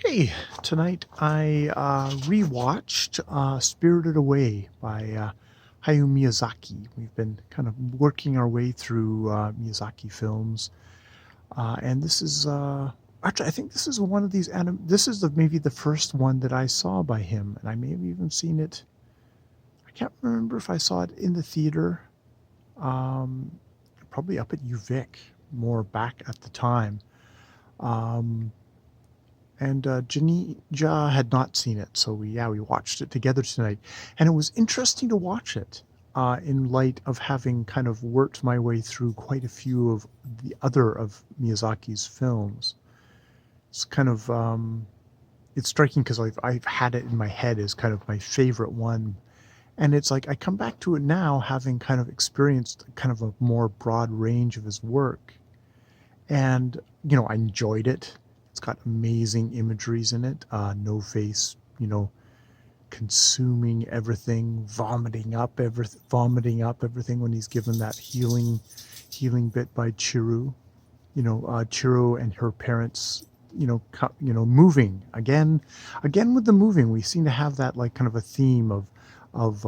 Hey, tonight I rewatched Spirited Away by Hayao Miyazaki. We've been kind of working our way through Miyazaki films, and this is actually I think this is one of these this is maybe the first one that I saw by him, and I may have even seen it. I can't remember if I saw it in the theater, um, probably up at UVic, more back at the time. Um, and Janija had not seen it, so we watched it together tonight, and it was interesting to watch it in light of having kind of worked my way through quite a few of the other of Miyazaki's films. It's kind of it's striking because I've had it in my head as kind of my favorite one, and it's like I come back to it now having kind of experienced kind of a more broad range of his work, and I enjoyed it. It's got amazing imageries in it. No face, consuming everything, vomiting up everything when he's given that healing bit by Chiru. Chiru and her parents. Moving again with the moving. We seem to have that like kind of a theme of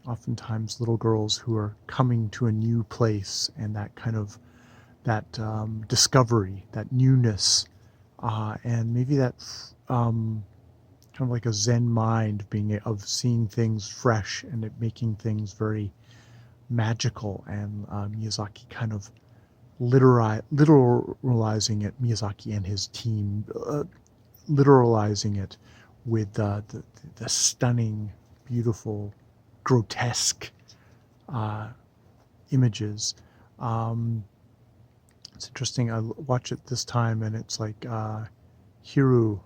oftentimes little girls who are coming to a new place, and that kind of that discovery, that newness, and maybe that kind of like a Zen mind of seeing things fresh and it making things very magical. And Miyazaki kind of literalizing it. Miyazaki and his team literalizing it with the stunning, beautiful, grotesque images. It's interesting. I watch it this time, and it's like Hiru, who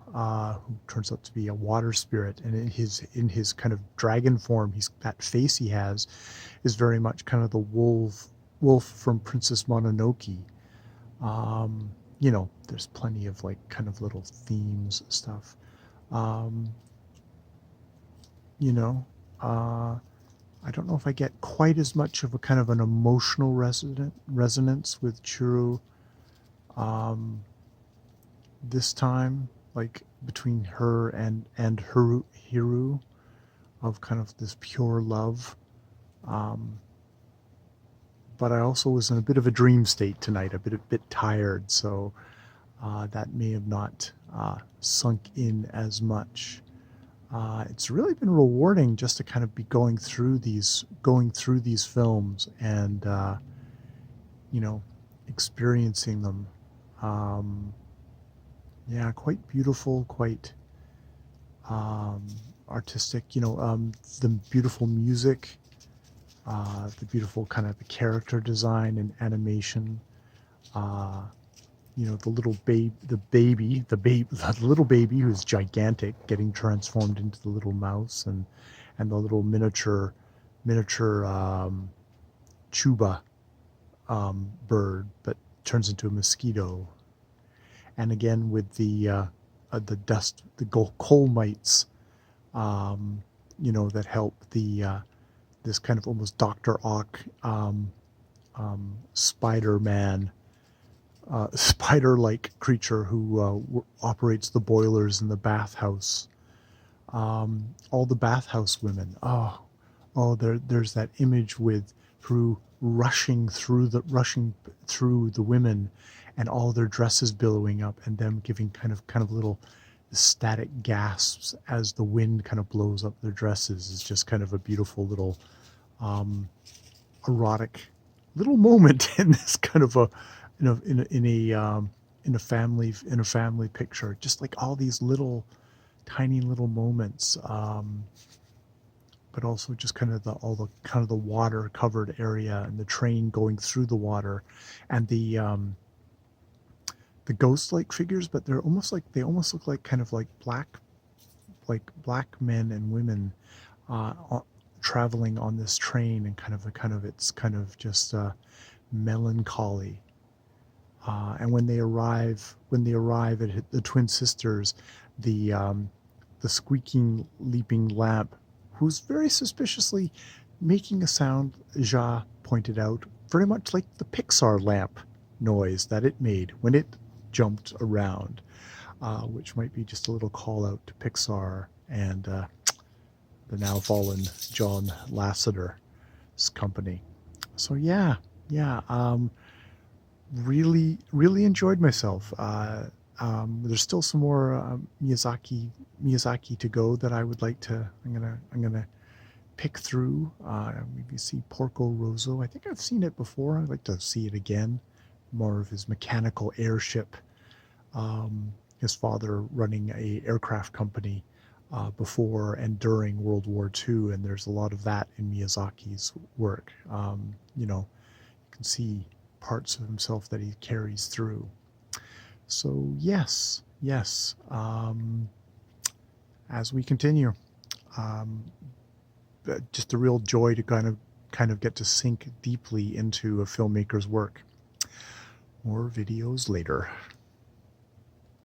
turns out to be a water spirit, and in his kind of dragon form, that face he has is very much kind of the wolf from Princess Mononoke. There's plenty of like kind of little themes stuff. Um, you know, uh, I don't know if I get quite as much of a kind of an emotional resonance with Churu this time, like between her and Hiru, of kind of this pure love. Um, but I also was in a bit of a dream state tonight, a bit tired, so that may have not sunk in as much. It's really been rewarding just to kind of be going through these films and experiencing them. Um, yeah, quite beautiful, quite um, artistic. The beautiful music, the beautiful kind of the character design and animation. Uh, the little baby who's gigantic, getting transformed into the little mouse, and the little miniature chuba bird, but turns into a mosquito. And again with the coal mites, that help this kind of almost Dr. Ock Spider-Man, spider-like creature who operates the boilers in the bathhouse. All the bathhouse women. There's that image with through rushing through the women, and all their dresses billowing up, and them giving kind of little static gasps as the wind kind of blows up their dresses. Is just kind of a beautiful little um, erotic little moment in this kind of a in a family picture. Just like all these little tiny little moments, but also just kind of the water covered area, and the train going through the water, and the ghost like figures, but they almost look like kind of like black men and women traveling on this train, and it's kind of just melancholy. And when they arrive at the twin sisters, the squeaking leaping lamp, who's very suspiciously making a sound, Ja pointed out, very much like the Pixar lamp noise that it made when it jumped around. which might be just a little call out to Pixar and the now fallen John Lasseter's company. So yeah, really enjoyed myself. There's still some more Miyazaki to go that I would like to. I'm gonna pick through. Maybe see Porco Rosso. I think I've seen it before. I'd like to see it again. More of his mechanical airship. His father running a aircraft company before and during World War II, and there's a lot of that in Miyazaki's work. You know, you can see parts of himself that he carries through. So yes. As we continue, um, just a real joy to kind of get to sink deeply into a filmmaker's work. More videos later.